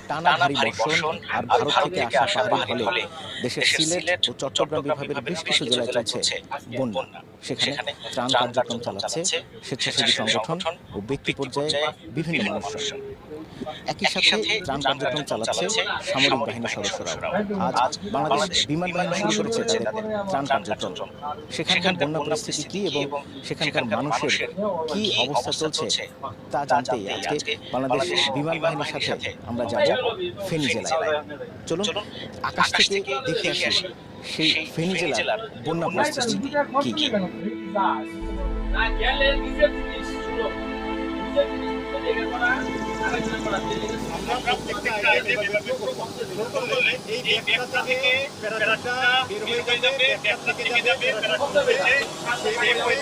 টানা ভারী বর্ষণ আর ভারত থেকে আসা পাহাড়ি ঢলে দেশের সিলেট ও চট্টগ্রাম বিভাগের বেশ কিছু জেলায় চলছে বন্যা। সেখানে ত্রাণ কার্যক্রম চালাচ্ছে স্বেচ্ছাসেবী সংগঠন ও ব্যক্তি পর্যায়ে বিভিন্ন মানুষজন। একই সাথে ত্রাণ কার্যক্রম চালাচ্ছে সামরিক বাহিনীর সদস্যরাও। আজ বাংলাদেশ বিমান বাহিনী শুরু করেছে তাদের ত্রাণ কার্যক্রম। সেখানকার বন্যা পরিস্থিতি কি এবং সেখানকার মানুষের কি অবস্থা চলছে তা জানতেই আজকে বাংলাদেশ বিমান বাহিনীর সাথে আমরা যাব ফেনী জেলায়। চলুন আকাশ থেকে দেখে আসি সেই ফেনী জেলার বন্যা পরিস্থিতি কি কি। আমরা প্রত্যেকটা আইটেম এভাবে এই ব্যাগটা থেকে প্যারাশুটটা বের হয়ে যাবে, ব্যাগ থেকে যাবে, প্যারাশুট হয়ে সেই হয়ে